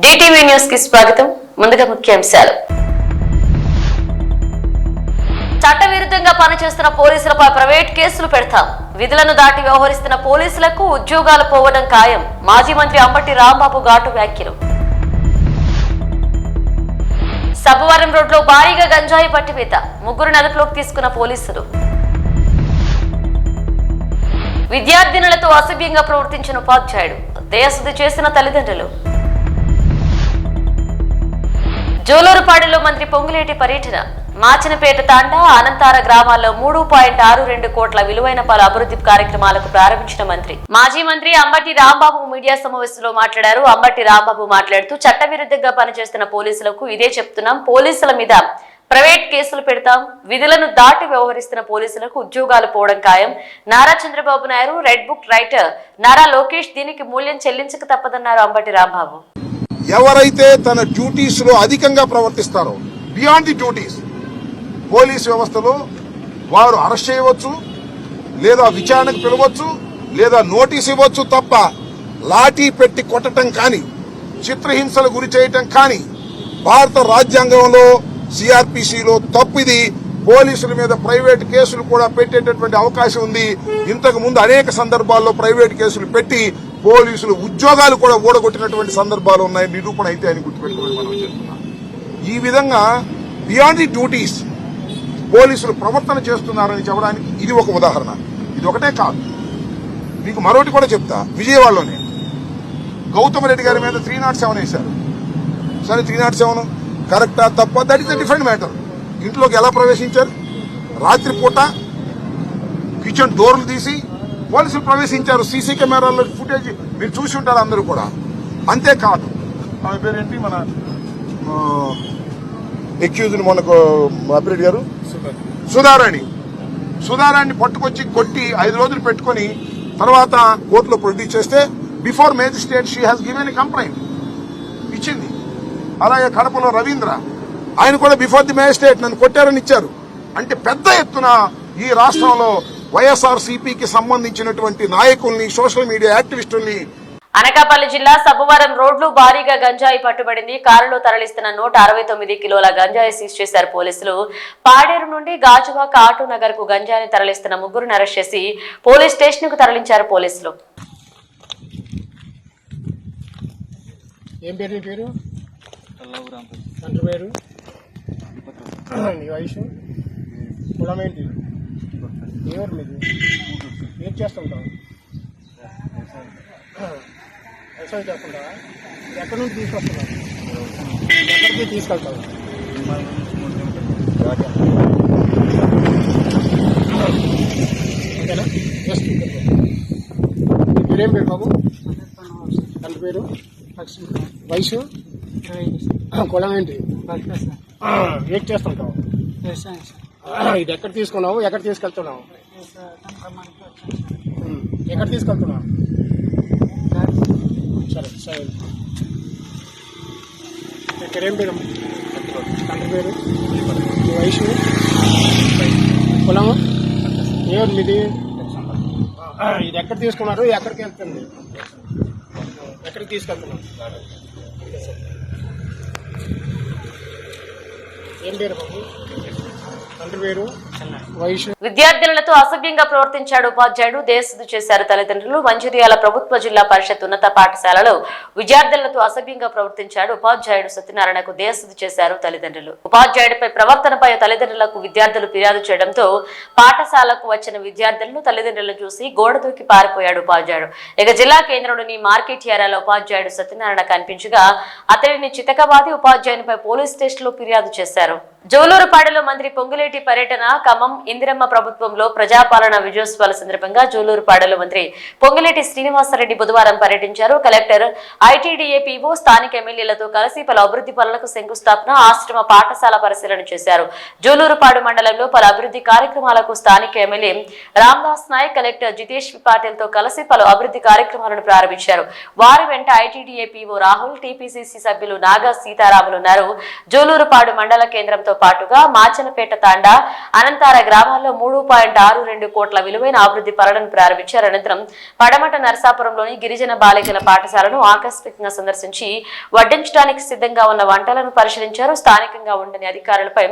DTV news కి స్వాగతం. ముందుగా ముఖ్యాంశాలు. చట్టవిరుద్ధంగా పనిచేస్తున్న పోలీసులపై ప్రైవేట్ కేసులు పెడతాం. విధులను దాటి వ్యవహరిస్తున్న పోలీసులకు ఉద్యోగాలు పోవడం ఖాయం. మాజీ మంత్రి అంబటి రాంబాబు ఘాటు వ్యాఖ్యలు. సబ్బవరం రోడ్లో భారీగా గంజాయి పట్టివేత. ముగ్గురు అదుపులోకి తీసుకున్న పోలీసులు. విద్యార్థినులతో అసభ్యంగా ప్రవర్తించిన ఉపాధ్యాయుడు. దేశశుద్ధి చేసిన తల్లిదండ్రులు. జోలూరుపాడులో మంత్రి పొంగులేటి పర్యటన. మాచినపేట తాండా అనంతార గ్రామాల్లో 3.62 కోట్ల విలువైన పలు అభివృద్ధి కార్యక్రమాలకు ప్రారంభించిన మంత్రి. మాజీ మంత్రి అంబటి రాంబాబు మీడియా సమావేశంలో మాట్లాడారు. అంబటి రాంబాబు మాట్లాడుతూ చట్టవిరుద్ధంగా పనిచేస్తున్న పోలీసులకు ఇదే చెప్తున్నాం. పోలీసుల మీద ప్రైవేట్ కేసులు పెడతాం. విధులను దాటి వ్యవహరిస్తున్న పోలీసులకు ఉద్యోగాలు పోవడం ఖాయం. Nara Chandrababu Naidu red book writer Nara Lokesh దీనికి మూల్యం చెల్లించక తప్పదన్నారు అంబటి రాంబాబు. ఎవరైతే తన డ్యూటీస్ లో అధికంగా ప్రవర్తిస్తారో బియాండ్ ది డ్యూటీస్ పోలీస్ వ్యవస్థలో వారు అరెస్ట్ చేయవచ్చు, లేదా విచారణకు పిలవచ్చు, లేదా నోటీస్ ఇవ్వచ్చు తప్ప లాఠీ పెట్టి కొట్టడం కానీ, చిత్రహింసలు గురి చేయటం కానీ భారత రాజ్యాంగంలో సిఆర్పిసిలో తప్పిది. పోలీసుల మీద ప్రైవేట్ కేసులు కూడా పెట్టేటటువంటి అవకాశం ఉంది. ఇంతకు ముందు అనేక సందర్భాల్లో ప్రైవేట్ కేసులు పెట్టి పోలీసులు ఉద్యోగాలు కూడా ఓడగొట్టినటువంటి సందర్భాలు ఉన్నాయి. నిరూపణ అయితే అని గుర్తుపెట్టుకోవాలి మనం చేస్తున్నాం. ఈ విధంగా బియాండ్ ది డ్యూటీస్ పోలీసులు ప్రవర్తన చేస్తున్నారని చెప్పడానికి ఇది ఒక ఉదాహరణ. ఇది ఒకటే కాదు, మీకు మరొకటి కూడా చెప్తా. విజయవాడలోనే గౌతమ్ రెడ్డి గారి మీద 307 వేశారు. సరే, 307 కరెక్టా తప్ప, that is the different matter. ఇంట్లోకి ఎలా ప్రవేశించారు? రాత్రిపూట కిచెన్ డోర్లు తీసి పోలీసులు ప్రవేశించారు. సీసీ కెమెరాల్లో ఫుటేజ్ మీరు చూసి ఉంటారు అందరూ కూడా. అంతేకాదు, ఆమె పేరేంటి, మన ఎక్యూజ్డ్ మనకు అప్రెడ్ గారు సుధారాణి పట్టుకొచ్చి కొట్టి 5 రోజులు పెట్టుకుని తర్వాత కోర్టులో ప్రొడ్యూస్ చేస్తే before magistrate she has given a complaint ఇచ్చింది. అలాగే కడపలో రవీంద్ర, ఆయన కూడా బిఫోర్ ది మేజిస్ట్రేట్ నన్ను కొట్టారని ఇచ్చారు. అంటే పెద్ద ఎత్తున ఈ రాష్ట్రంలో వైఎస్ఆర్సీపీకి సంబంధించినటువంటి నాయకుల్ని, సోషల్ మీడియా యాక్టివిస్టుల్ని. అనకాపల్లి జిల్లా సబ్బవరం రోడ్లు భారీగా గంజాయి పట్టుబడింది. కారులో తరలిస్తున్న 169 కిలోల గంజాయి సీజ్ చేశారు పోలీసులు. పాడేరు నుండి గాజువాక ఆటో నగర్ కు గంజాయిని తరలిస్తున్న ముగ్గురును అరెస్ట్ చేసి పోలీస్ స్టేషన్ కు తరలించారు పోలీసులు. ఏం పేరు? పేరు పేరు వయసు కులం ఏంటి? ఎవరు మీది? ఏం చేస్తుంటావు? వ్యవసాయం చేస్తుంటావా? ఎక్కడి నుంచి తీసుకొస్తున్నావు? ఎక్కడికి తీసుకెళ్తావు? ఓకేనా? మీరేం పేరు బాబు? తండ్రి పేరు? వయసు? కులం ఏంటి? ఏం చేస్తుంటావు? ఇది ఎక్కడ తీసుకున్నావు? ఎక్కడ తీసుకెళ్తున్నావు? ఎక్కడ తీసుకెళ్తున్నావు? సరే సరే. ఇక్కడేం పేరు? తండ్రి పేరు? వయసు? కులము? ఎవరు మీది? ఇది ఎక్కడ తీసుకున్నారు? ఎక్కడికి వెళ్తుంది? ఎక్కడికి తీసుకెళ్తున్నాం? ఏం పేరు బాబు? తండ్రి పేరు? వయసు? విద్యార్థినులతో అసభ్యంగా ప్రవర్తించాడు ఉపాధ్యాయుడు. దేశశుద్ధి చేశారు తల్లిదండ్రులు. మంచిర్యాల ప్రభుత్వ జిల్లా పరిషత్ ఉన్నత పాఠశాలలో విద్యార్థులతో అసభ్యంగా ప్రవర్తించాడు ఉపాధ్యాయుడు సత్యనారాయణకు. దేశశుద్ధి చేశారు తల్లిదండ్రులు. ఉపాధ్యాయుడిపై ప్రవర్తనపై తల్లిదండ్రులకు విద్యార్థులు ఫిర్యాదు చేయడంతో పాఠశాలకు వచ్చిన విద్యార్థులను తల్లిదండ్రులను చూసి గోడ దూకి పారిపోయాడు ఉపాధ్యాయుడు. ఇక జిల్లా కేంద్రంలోని మార్కెట్ ఏరియాలో ఉపాధ్యాయుడు సత్యనారాయణ కనిపించగా అతడిని చితకబాది ఉపాధ్యాయునిపై పోలీస్ స్టేషన్ లో ఫిర్యాదు చేశారు. జోలూరుపాడులో మంత్రి పొంగులేటి పర్యటన. ఖమ్మం ఇందిరమ్మ ప్రభుత్వంలో ప్రజాపాలన విజయోత్సవాల సందర్భంగా జోలూరుపాడులో మంత్రి పొంగులేటి శ్రీనివాసరెడ్డి బుధవారం పర్యటించారు. కలెక్టర్, ఐటీడీఏ పీఓ, స్థానిక ఎమ్మెల్యేలతో కలిసి పలు అభివృద్ధి పనులకు శంకుస్థాపన, ఆశ్రమ పాఠశాల పరిశీలన చేశారు. జోలూరుపాడు మండలంలో పలు అభివృద్ధి కార్యక్రమాలకు స్థానిక ఎమ్మెల్యే రామ్దాస్ నాయక్, కలెక్టర్ జితేష్ పాటిల్ తో కలిసి పలు అభివృద్ధి కార్యక్రమాలను ప్రారంభించారు. వారి వెంట ఐటీడీఏ పీఓ రాహుల్, టీపీసీసీ సభ్యులు నాగా సీతారాములు ఉన్నారు. జోలూరుపాడు మండల కేంద్రంతో పాటుగా మాచనపేట తాండా, అనంత జనంతార గ్రామాల్లో 3.62 కోట్ల విలువైన అభివృద్ధి పనులను ప్రారంభించారు. అనంతరం పడమట నరసాపురంలోని గిరిజన బాలికల పాఠశాలను ఆకస్మికంగా సందర్శించి వడ్డించడానికి సిద్ధంగా ఉన్న వంటలను పరిశీలించారు. స్థానికంగా ఉండని అధికారులపై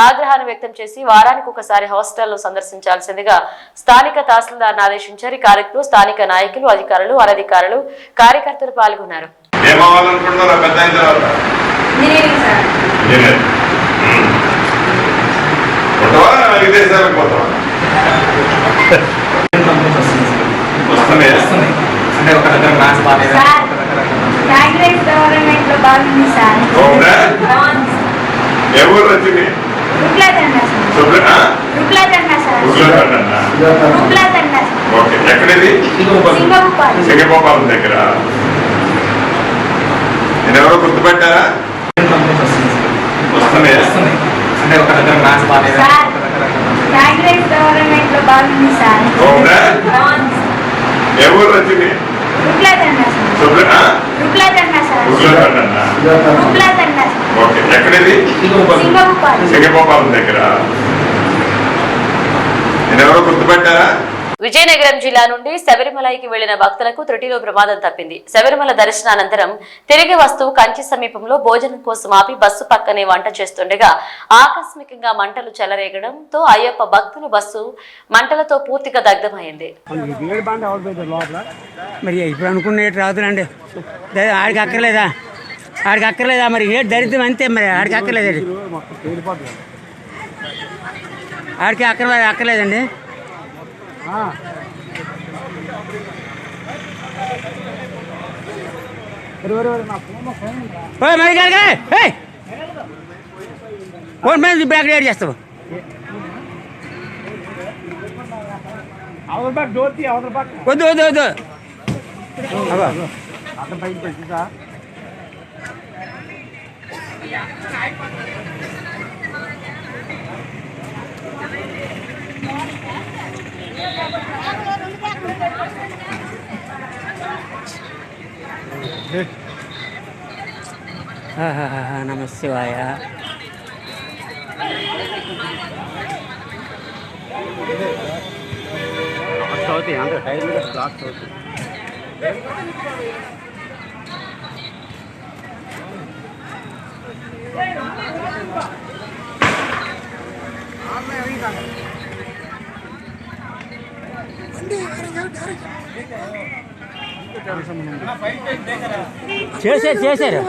ఆగ్రహాన్ని వ్యక్తం చేసి వారానికి ఒకసారి హాస్టల్లో సందర్శించాల్సిందిగా స్థానిక తహసీల్దార్ను ఆదేశించారు. ఈ కార్యక్రమంలో స్థానిక నాయకులు, అధికారులు, అనధికారులు, కార్యకర్తలు పాల్గొన్నారు. ఎక్కడది? సింగభూపాలం దగ్గర. నేను ఎవరో గుర్తుపెట్టారా? వస్తున్నాయి అంటే ఒక దగ్గర మ్యాథ్స్ బాగా ఎవరు వచ్చింది? ఎక్కడది? సింగభూపాలం దగ్గర. నేను ఎవరో గుర్తుపెట్టారా? విజయనగరం జిల్లా నుండి శబరిమలైకి వెళ్లిన భక్తులకు త్రుటిలో ప్రమాదం తప్పింది. శబరిమల దర్శనానంతరం తిరిగి వస్తూ కంచి సమీపంలో భోజనం కోసం ఆపి బస్సు పక్కనే వంట చేస్తుండగా ఆకస్మికంగా మంటలు చెలరేగడంతో అయ్యప్ప భక్తులు బస్సు మంటలతో పూర్తిగా దగ్ధమైంది. మరి ఇప్పుడు అనుకునేటి రాదులండి, ఆడికి అక్కర్లేదా మరి ఏ దరిద్రం అంతే, మరి ఆడికి అక్కర్లేదండి, ఆడికి అక్కర్లేదండి. ఫోన్ మీద ఇప్పుడు అక్కడ ఏడు చేస్తావు? వద్దు వద్దు వద్దు నమ శివాయ. చేశారు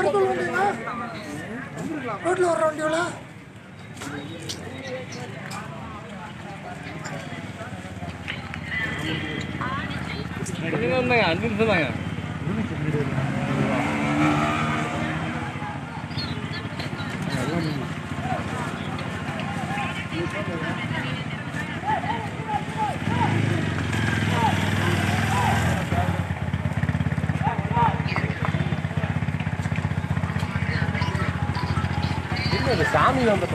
சாமி வந்து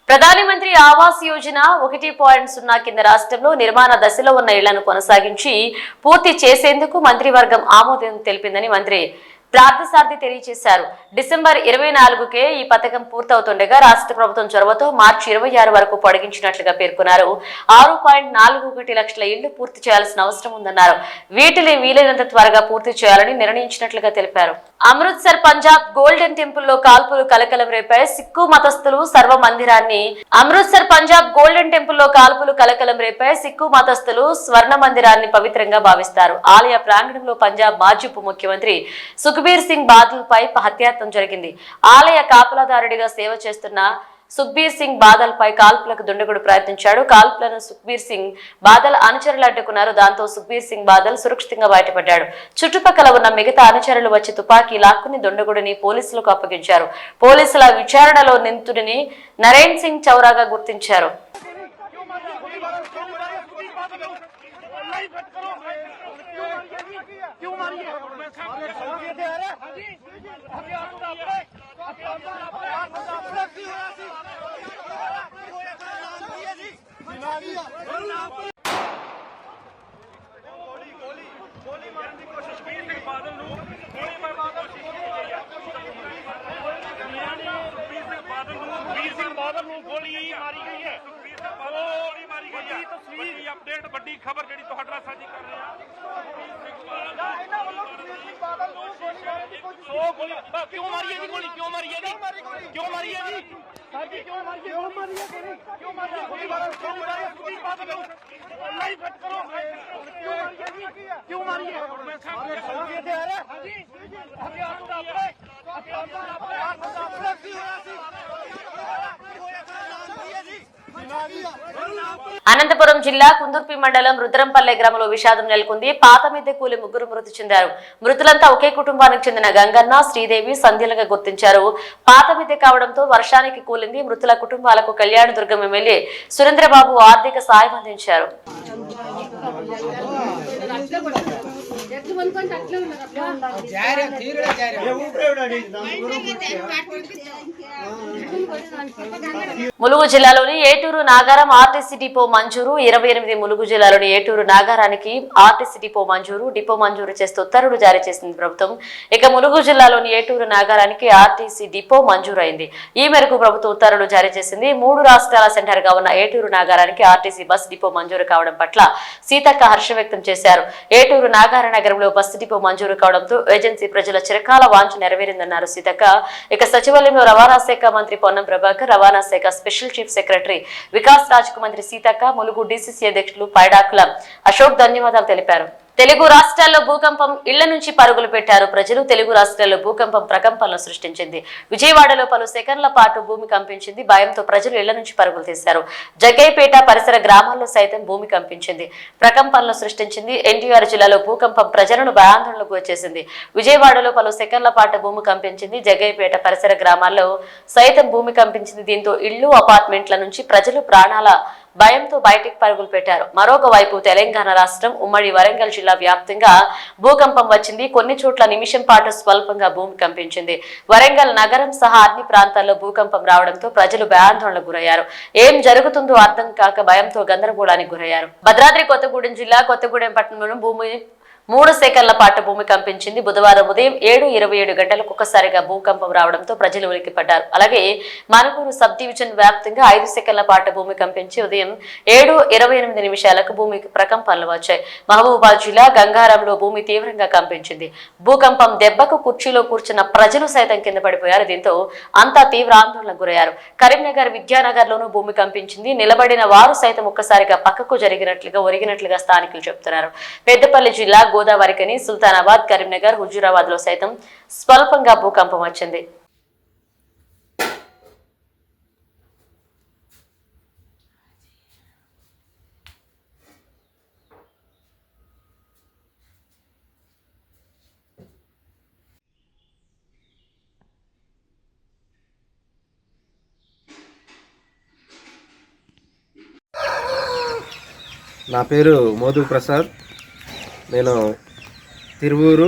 ప్రధానమంత్రి ఆవాస్ యోజన 1.0 కింద రాష్ట్రంలో నిర్మాణ దశలో ఉన్న ఇళ్లను కొనసాగించి పూర్తి చేసేందుకు మంత్రివర్గం ఆమోదం తెలిపిందని మంత్రి పార్థసారథి తెలియజేశారు. డిసెంబర్ 24కే ఈ పథకం పూర్తవుతుండగా రాష్ట్ర ప్రభుత్వం చొరవతో మార్చి 26 వరకు పొడిగించినట్లుగా పేర్కొన్నారు. 6.41 లక్షల ఇళ్లు పూర్తి చేయాల్సిన అవసరం ఉందన్నారు. వీటిని వీలైనంత త్వరగా పూర్తి చేయాలని నిర్ణయించినట్లుగా తెలిపారు. అమృత్సర్ పంజాబ్ గోల్డెన్ టెంపుల్ లో కాల్పులు కలకలం రేపాయి. సిక్కు మతస్థులు సర్వ మందిరాన్ని అమృత్సర్ పంజాబ్ గోల్డెన్ టెంపుల్ లో కాల్పులు కలకలం రేపాయి. సిక్కు మతస్థులు స్వర్ణ మందిరాన్ని పవిత్రంగా భావిస్తారు. ఆలయ ప్రాంగణంలో పంజాబ్ మాజీ ఉప ముఖ్యమంత్రి సుఖ్బీర్ సింగ్ బాదల్ పై హత్యాయత్నం జరిగింది. ఆలయ కాపలాదారుడిగా సేవ చేస్తున్న సుఖ్బీర్ సింగ్ బాదల్ పై కాల్పులకు దుండగుడు ప్రయత్నించాడు. కాల్పులను సుఖ్బీర్ సింగ్ బాదల్ అనుచరులు అడ్డుకున్నారు. దాంతో సుఖ్బీర్ సింగ్ బాదల్ సురక్షితంగా బయటపడ్డాడు. చుట్టుపక్కల ఉన్న మిగతా అనుచరులు వచ్చి తుపాకీ లాక్కుని దుండగుడిని పోలీసులకు అప్పగించారు. పోలీసుల విచారణలో నిందితుడిని నరేన్ సింగ్ చౌరాగా గుర్తించారు. क्यों ਮਿੰਟ ਵੱਡੀ ਖਬਰ ਜਿਹੜੀ ਤੁਹਾਡੇ ਨਾਲ ਸਾਂਝੀ ਕਰ ਰਹੇ ਹਾਂ। ਕਿਉਂ ਮਾਰੀ ਹੈ ਜੀ ਗੋਲੀ? ਕਿਉਂ ਮਾਰੀ ਹੈ ਜੀ? ਕਿਉਂ ਮਾਰੀ ਹੈ ਜੀ? ਸਾਡੀ ਕਿਉਂ ਮਾਰੀ ਹੈ? ਕਿਉਂ ਮਾਰੀ ਹੈ? ਕਿਉਂ ਮਾਰੀ ਹੈ? ਗੋਲੀ ਮਾਰੋ, ਕਿਉਂ ਮਾਰੀ ਹੈ? ਗੋਲੀ ਬਾਤ ਕਰੋ, ਲਾਈਵ ਕੱਟ ਕਰੋ। ਕਿਉਂ ਮਾਰੀ ਹੈ ਜੀ? ਕਿਉਂ ਮਾਰੀ ਹੈ? ਮੈਂ ਸਾਹਮਣੇ ਇੱਥੇ ਆ ਰਿਹਾ ਹਾਂਜੀ ਹਥਿਆਰ ਤੋਂ ਆਪਣੇ ਕੀ ਹੋਇਆ ਸੀ? అనంతపురం జిల్లా కుందుర్పి మండలం రుద్రంపల్లె గ్రామంలో విషాదం నెలకొంది. పాత మిద్దె కూలి ముగ్గురు మృతి చెందారు. మృతులంతా ఒకే కుటుంబానికి చెందిన గంగన్న, శ్రీదేవి సంధ్యలుగా గుర్తించారు. పాత మిద్దె కావడంతో వర్షానికి కూలింది. మృతుల కుటుంబాలకు కళ్యాణదుర్గం ఎమ్మెల్యే సురేంద్రబాబు ఆర్థిక సాయం అందించారు. ములుగు జిల్లాలోని ఏటూరు నాగారం ఆర్టీసీ డిపో మంజూరు. 28 ములుగు జిల్లాలోని ఏటూరు నాగారానికి ఆర్టీసీ డిపో మంజూరు చేస్తూ ఉత్తర్వులు జారీ చేసింది ప్రభుత్వం. ఇక ములుగు జిల్లాలోని ఏటూరు నాగారానికి ఆర్టీసీ డిపో మంజూరైంది. ఈ మేరకు ప్రభుత్వం ఉత్తర్వులు జారీ చేసింది. 3 రాష్ట్రాల సెంటర్ గా ఉన్న ఏటూరు నాగారానికి ఆర్టీసీ బస్ డిపో మంజూరు కావడం పట్ల సీతక్క హర్షం వ్యక్తం చేశారు. ఏటూరు నాగార నగరంలో బస్సు డిపో మంజూరు కావడంతో ఏజెన్సీ ప్రజల చిరకాల వాంఛ నెరవేరిందన్నారు సీతక్క. ఇక సచివాలయంలో రవాణా శాఖ మంత్రి పొన్నం ప్రభాకర్, రవాణా శాఖ special chief secretary Vikas Raj కు మంత్రి సీతక్క, ములుగు డీసీసీ అధ్యక్షులు పైడాకుల అశోక్ ధన్యవాదాలు తెలిపారు. తెలుగు రాష్ట్రాల్లో భూకంపం ఇళ్ల నుంచి పరుగులు పెట్టారు ప్రజలు. తెలుగు రాష్ట్రాల్లో భూకంపం ప్రకంపనలు సృష్టించింది. విజయవాడలో పలు సెకండ్ల పాటు భూమి కంపించింది. భయంతో ప్రజలు ఇళ్ల నుంచి పరుగులు తీశారు. జగ్గైపేట పరిసర గ్రామాల్లో సైతం భూమి కంపించింది, ప్రకంపనలు సృష్టించింది. ఎన్టీఆర్ జిల్లాలో భూకంపం ప్రజలను భయాందోళనకు వచ్చేసింది. విజయవాడలో పలు సెకండ్ల పాటు భూమి కంపించింది. జగ్గైపేట పరిసర గ్రామాల్లో సైతం భూమి కంపించింది. దీంతో ఇళ్లు, అపార్ట్మెంట్ల నుంచి ప్రజలు ప్రాణాల భయంతో బయటికి పరుగులు పెట్టారు. మరొక వైపు తెలంగాణ రాష్ట్రం ఉమ్మడి వరంగల్ జిల్లా వ్యాప్తంగా భూకంపం వచ్చింది. కొన్ని చోట్ల నిమిషం పాటు స్వల్పంగా భూమి కంపించింది. వరంగల్ నగరం సహా అన్ని ప్రాంతాల్లో భూకంపం రావడంతో ప్రజలు భయాందోళనకు గురయ్యారు. ఏం జరుగుతుందో అర్థం కాక భయంతో గందరగోళానికి గురయ్యారు. భద్రాద్రి కొత్తగూడెం జిల్లా కొత్తగూడెం పట్టణంలో 3 సెకండ్ల పాటు భూమి కంపించింది. బుధవారం ఉదయం 7:27 గంటలకు ఒక్కసారిగా భూకంపం రావడంతో ప్రజలు ఉలిక్కిపడ్డారు. అలాగే మనుగూరు సబ్ డివిజన్ వ్యాప్తంగా 5 సెకండ్ల పాటు భూమి కంపించి ఉదయం 7:28 నిమిషాలకు భూమికి ప్రకంపనలు వచ్చాయి. మహబూబాబాద్ జిల్లా గంగారంలో భూమి తీవ్రంగా కంపించింది. భూకంపం దెబ్బకు కుర్చీలో కూర్చున్న ప్రజలు సైతం కింద పడిపోయారు. దీంతో అంతా తీవ్ర ఆందోళనకు గురయ్యారు. కరీంనగర్, విద్యానగర్ లోనూ భూమి కంపించింది. నిలబడిన వారు సైతం ఒక్కసారిగా పక్కకు ఒరిగినట్లుగా స్థానికులు చెబుతున్నారు. పెద్దపల్లి జిల్లా గోదావరికని, సుల్తానాబాద్, కరీంనగర్, హుజూరాబాద్ లో సైతం స్వల్పంగా భూకంపం వచ్చింది. నా పేరు మోదు ప్రసాద్. నేను తిరువూరు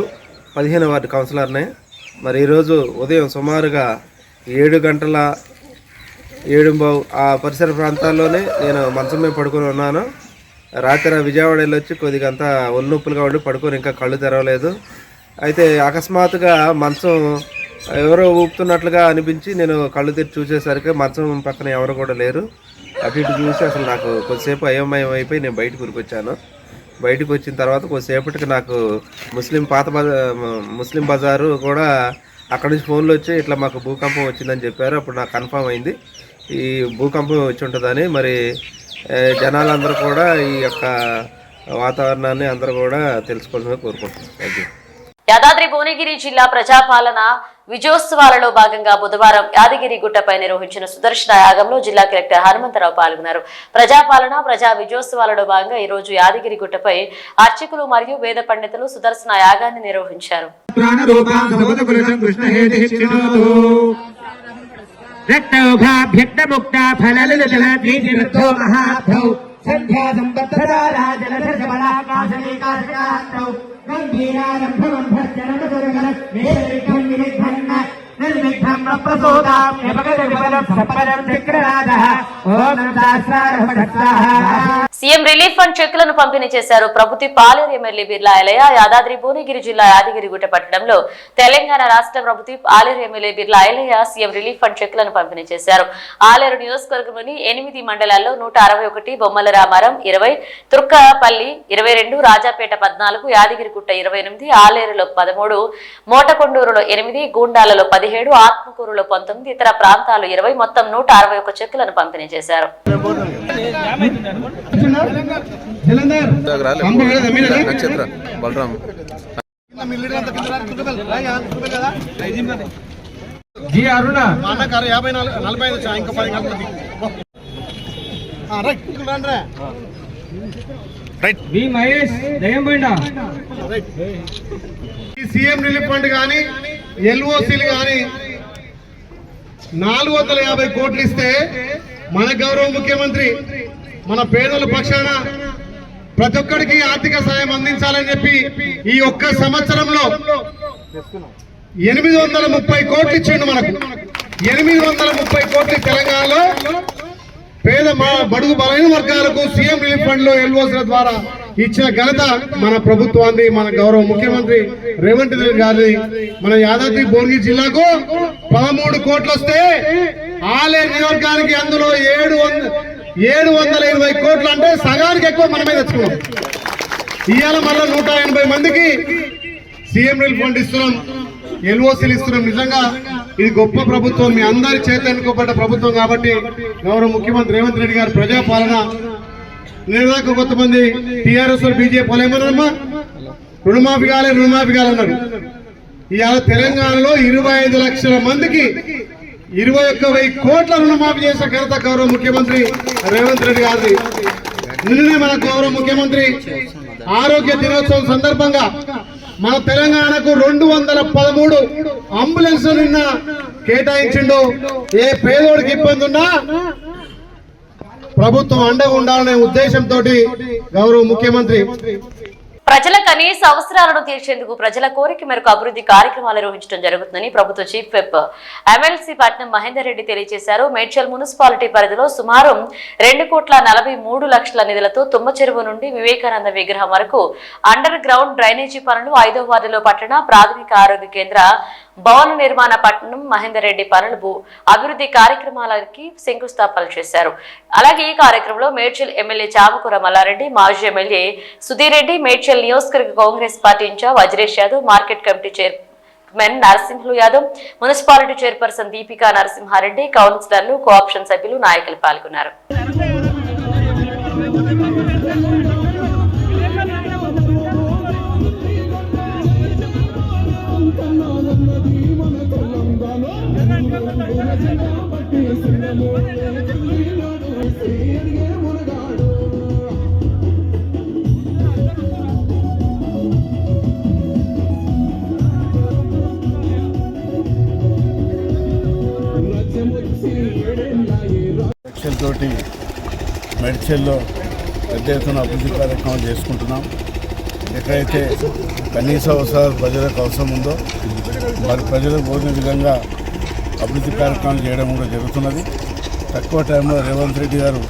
15వ వార్డు కౌన్సిలర్నే. మరి ఈరోజు ఉదయం సుమారుగా 7:07 ఆ పరిసర ప్రాంతాల్లోనే నేను మంచం మీద పడుకొని ఉన్నాను. రాత్రి విజయవాడ వెళ్ళొచ్చి కొద్దిగా అంతా ఒళ్ళు నొప్పులుగా ఉండి పడుకొని ఇంకా కళ్ళు తెరవలేదు. అయితే అకస్మాత్తుగా మంచం ఎవరో ఊపుతున్నట్లుగా అనిపించి నేను కళ్ళు తెరిచి చూసేసరికి మంచం పక్కన ఎవరు కూడా లేరు. అటు ఇటు చూసి అసలు నాకు కొద్దిసేపు అయోమయం అయిపోయి నేను బయటకు ఉరికొచ్చాను. బయటకు వచ్చిన తర్వాత కొద్దిసేపటికి నాకు ముస్లిం బజారు కూడా అక్కడి నుంచి ఫోన్లు వచ్చి ఇట్లా మాకు భూకంపం వచ్చిందని చెప్పారు. అప్పుడు నాకు కన్ఫామ్ అయింది ఈ భూకంపం వచ్చి ఉంటుందని. మరి జనాలందరూ కూడా ఈ యొక్క వాతావరణాన్ని అందరూ కూడా తెలుసుకోవాలని కోరుకుంటున్నాను. Thank you. యాదాద్రి భువనగిరి జిల్లా ప్రజాపాలన విజయోత్సవాలలో భాగంగా బుధవారం యాదగిరి గుట్టపై నిర్వహించిన సుదర్శన యాగంలో జిల్లా కలెక్టర్ హనుమంతరావు పాల్గొన్నారు. ప్రజాపాలన ప్రజా విజయోత్సవాలలో భాగంగా ఈ రోజు యాదగిరి గుట్టపై అర్చకులు మరియు వేద పండితులు సుదర్శన యాగాన్ని నిర్వహించారు. సీఎం రిలీఫ్ ఫండ్ చెక్కులను పంపిణీ చేశారు. ప్రభుత్వ పాలేరు ఎమ్మెల్యే బిర్లా ఎలయ్య. యాదాద్రి భువనగిరి జిల్లా యాదగిరిగుట్ట పట్టణంలో తెలంగాణ రాష్ట్ర ప్రభుత్వ Paleru MLA Birla Elaiah CM relief fund చెక్కులను పంపిణీ చేశారు. ఆలేరు నియోజకవర్గంలోని 8 మండలాల్లో 161, బొమ్మల రామారం 20, తుర్కపల్లి 22, రాజాపేట 14, యాదగిరిగుట్ట 28, ఆలేరులో 13, మోటకొండూరులో 8, గూండాలలో 17, ఆత్మకూరులో 19, ఇతర ప్రాంతాలు 20, మొత్తం 161 చెక్కులను పంపిణీ చేశారు. నక్షత్ర బలరాం జీ అరుణ మా అన్నగారు 45 ఇంకా 10 గంటలది రైట్ వి మహేష్ దయంబండ రైట్. ఈ సీఎం రిలీఫ్ ఫండ్ కానీ ఎల్ఓసీలు కానీ 450 కోట్లు ఇస్తే మన గౌరవ ముఖ్యమంత్రి మన పేదల పక్షాన ప్రతి ఒక్కరికి ఆర్థిక సాయం అందించాలని చెప్పి ఈ ఒక్క సంవత్సరంలో 830 కోట్లు ఇచ్చిండు. మనకు 830 కోట్లు తెలంగాణలో పేద బడుగు బలైన వర్గాలకు సీఎం రిలీఫ్ ఫండ్ లో ఎల్ఓసీల ద్వారా ఇచ్చిన ఘనత మన ప్రభుత్వాన్ని, మన గౌరవ ముఖ్యమంత్రి రేవంత్ రెడ్డి గారి. మన యాదాద్రి భువనగిరి జిల్లాకు 13 కోట్లు వస్తే ఆలేరు నియోజకవర్గానికి అందులో 720 కోట్లు అంటే సగానికి ఎక్కువ మనమే తెచ్చుకున్నాం. ఇవాళ మళ్ళీ 180 మందికి సీఎం రిలీఫ్ ఫండ్ ఇస్తున్నాం, ఎల్ఓసీలు ఇస్తున్నాం. నిజంగా ఇది గొప్ప ప్రభుత్వం, మీ అందరి చేత ఎన్నుకోబడ్డ ప్రభుత్వం కాబట్టి గౌరవ ముఖ్యమంత్రి రేవంత్ రెడ్డి గారు ప్రజాపాలన నిర్వాహక కొంతమంది టీఆర్ఎస్ బీజేపీ వాళ్ళు ఏమన్నారమ్మా, రుణమాఫీ కావాలన్నారు. ఇవాళ తెలంగాణలో 25 లక్షల మందికి 21,000 కోట్ల రుణమాఫీ చేసే ఘనత గౌరవ ముఖ్యమంత్రి రేవంత్ రెడ్డి గారిది. నిన్ననే మన గౌరవ ముఖ్యమంత్రి ఆరోగ్య దినోత్సవం సందర్భంగా మన తెలంగాణకు 213 అంబులెన్స్లు నిన్న కేటాయించిండు. ఏ పేదోడికి ఇబ్బంది ఉన్నా ప్రభుత్వం అండగా ఉండాలనే ఉద్దేశంతో గౌరవ ముఖ్యమంత్రి ప్రజల కనీస అవసరాలను తీర్చేందుకు ప్రజల కోరిక మేరకు అభివృద్ధి కార్యక్రమాలు నిర్వహించడం జరుగుతుందని ప్రభుత్వ చీఫ్ విప్ ఎమ్మెల్సీ పట్నం మహేందర్ రెడ్డి తెలియజేశారు. మేడ్చల్ మున్సిపాలిటీ పరిధిలో సుమారు 2,43,00,000 నిధులతో తుమ్మ చెరువు నుండి వివేకానంద విగ్రహం వరకు అండర్ గ్రౌండ్ డ్రైనేజీ పనులు, 5వ వార్డులో పట్టణ ప్రాథమిక ఆరోగ్య కేంద్ర భవన నిర్మాణ పట్టణం మహేందర్ రెడ్డి పనులు అభివృద్ధి కార్యక్రమాలకి శంకుస్థాపనలు చేశారు. అలాగే ఈ కార్యక్రమంలో మేడ్చల్ ఎమ్మెల్యే చామకూర మల్లారెడ్డి, మాజీ ఎమ్మెల్యే సుధీర్ రెడ్డి, మేడ్చల్ నియోజకవర్గ Congress party incharge Vajresh Yadav, market committee chairman Narasimhulu Yadav, municipality chairperson Deepika Narasimha Reddy, కౌన్సిలర్లు, కోఆప్షన్ సభ్యులు, నాయకులు పాల్గొన్నారు. తోటి మెడ్చల్లో పెద్ద ఎత్తున అభివృద్ధి కార్యక్రమం చేసుకుంటున్నాం. ఎక్కడైతే కనీస అవసరాలు ప్రజలకు అవసరం ఉందో మరి ప్రజలకు పోయిన విధంగా అభివృద్ధి కార్యక్రమాలు చేయడం కూడా జరుగుతున్నది. తక్కువ టైంలో రేవంత్ రెడ్డి గారు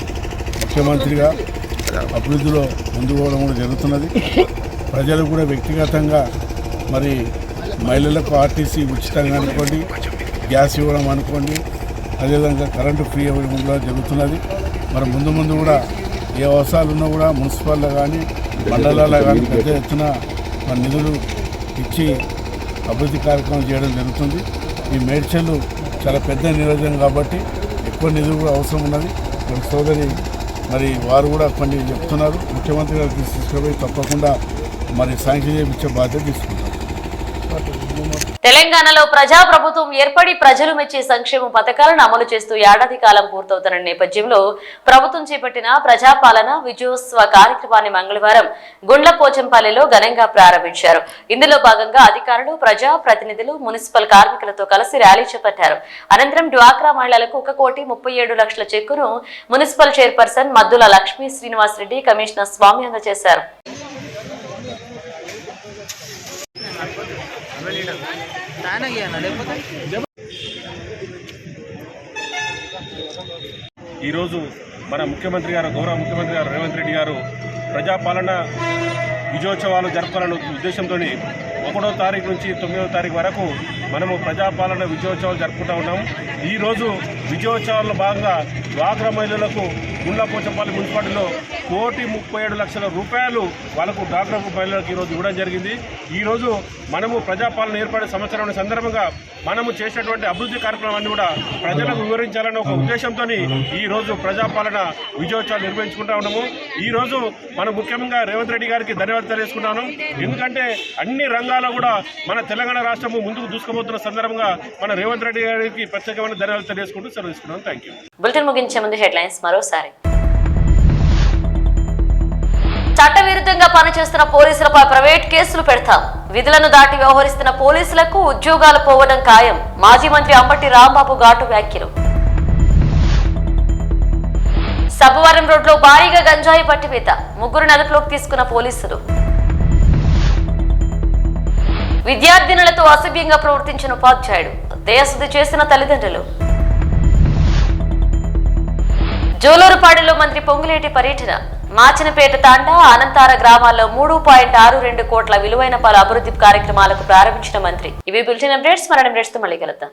ముఖ్యమంత్రిగా అభివృద్ధిలో ముందుకు పోవడం కూడా జరుగుతున్నది. ప్రజలు కూడా వ్యక్తిగతంగా మరి మహిళలకు ఆర్టీసీ ఉచితంగా అనుకోండి, గ్యాస్ ఇవ్వడం అనుకోండి, అదేవిధంగా కరెంటు ఫ్రీ ఇవ్వడం కూడా జరుగుతున్నది. మరి ముందు ముందు కూడా ఏ అవసరాలు ఉన్నా కూడా మున్సిపాల్లో కానీ మండలాల్లో కానీ పెద్ద ఎత్తున మరి నిధులు ఇచ్చి అభివృద్ధి కార్యక్రమం చేయడం జరుగుతుంది. ఈ మేడ్చల్ చాలా పెద్ద నియోజకవర్గం కాబట్టి ఎక్కువ నిధులు కూడా అవసరం ఉన్నది. మరి సోదరి మరి వారు కూడా కొన్ని చెప్తున్నారు. ముఖ్యమంత్రి గారు తీసుకుపోయి తప్పకుండా మరి శాంక్షన్ చేయించే బాధ్యత తీసుకుంటారు. తెలంగాణలో ప్రజాప్రభుత్వం ఏర్పడి ప్రజలు మెచ్చే సంక్షేమ పథకాలను అమలు చేస్తూ ఏడాది కాలం పూర్తవుతున్న నేపథ్యంలో ప్రభుత్వం చేపట్టిన ప్రజాపాలన విజయోత్సవ కార్యక్రమాన్ని మంగళవారం గుండ్లపోచంపల్లిలో ఘనంగా ప్రారంభించారు. ఇందులో భాగంగా అధికారులు, ప్రజా ప్రతినిధులు, మున్సిపల్ కార్మికులతో కలిసి ర్యాలీ చేపట్టారు. అనంతరం డ్వాక్రా మహిళలకు 1,37,00,000 చెక్కును municipal chairperson Maddula Lakshmi Srinivasa Reddy, commissioner Swamy అందజేశారు. ఈరోజు మన ముఖ్యమంత్రి గారు, గౌరవ ముఖ్యమంత్రి గారు రేవంత్ రెడ్డి గారు ప్రజాపాలన విజయోత్సవాలు జరపాలనే ఉద్దేశంతో 1వ తారీఖు నుంచి 9వ తారీఖు వరకు మనము ప్రజాపాలన విజయోత్సవాలు జరుపుకుంటూ ఉన్నాం. ఈరోజు విజయోత్సవాల్లో భాగంగా డ్వాక్రా మహిళలకు గుండ్లపోచంపల్లి మున్సిపాలిటీలో 1,37,00,000 రూపాయలు వాళ్ళకు డ్వాక్రా మహిళలకు ఈరోజు ఇవ్వడం జరిగింది. ఈరోజు మనము ప్రజాపాలన ఏర్పడే సంవత్సరం సందర్భంగా మనము చేసినటువంటి అభివృద్ధి కార్యక్రమాన్ని కూడా ప్రజలకు వివరించాలనే ఒక ఉద్దేశంతో ఈరోజు ప్రజాపాలన విజయోత్సవాలు నిర్వహించుకుంటా ఉన్నాము. ఈరోజు మనం ముఖ్యంగా రేవంత్ రెడ్డి గారికి ధన్యవాదాలు తెలియజేసుకున్నాను. ఎందుకంటే అన్ని రంగాల్లో కూడా మన తెలంగాణ రాష్ట్రము ముందుకు దూసుకుపోతున్న సందర్భంగా మన రేవంత్ రెడ్డి గారికి ప్రత్యేకమైన ధన్యవాదాలు తెలియజేసుకుంటూ సెలవు తీసుకున్నాను. Thank you. బులెటిన్ ముగించే ముందు హెడ్లైన్స్ మరోసారి. చట్టవిరుద్ధంగా పనిచేస్తున్న పోలీసులపై ప్రైవేట్ కేసులు పెడతాం. విధులను దాటి వ్యవహరిస్తున్న పోలీసులకు ఉద్యోగాలు పోవడం ఖాయం. మాజీ మంత్రి అంబటి రాంబాబు ఘాటు వ్యాఖ్యలు. సబ్బవరం రోడ్లో భారీగా గంజాయి పట్టివేత. 3 అదుపులోకి తీసుకున్న పోలీసులు. విద్యార్థినులతో అసభ్యంగా ప్రవర్తించిన ఉపాధ్యాయుడు. దయశుద్ధి చేసిన తల్లిదండ్రులు. జోలూరుపాడులో మంత్రి పొంగులేటి పర్యటన. మాచినపేట తాండా, అనంతార గ్రామాల్లో 3.62 కోట్ల విలువైన పలు అభివృద్ధి కార్యక్రమాలకు ప్రారంభించిన మంత్రి. ఇవి బులెటిన్ అప్డేట్స్. మరణ అప్డేట్స్ తో మళ్ళీ కలుద్దాం.